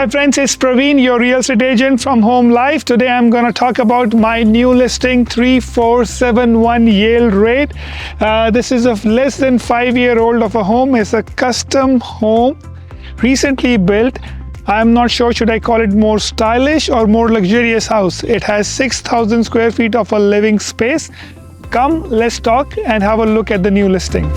my friends, it's Praveen, your real estate agent from Home Life. Today I'm going to talk about my new listing 3471 Yale rate. This is a less than 5-year-old of a home. It's a custom home, recently built. I'm not sure, should I call it more stylish or more luxurious house. It has 6,000 square feet of a living space. Come, let's talk and have a look at the new listing.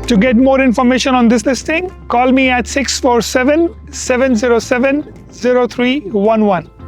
To get more information on this listing, call me at 647-707-0311.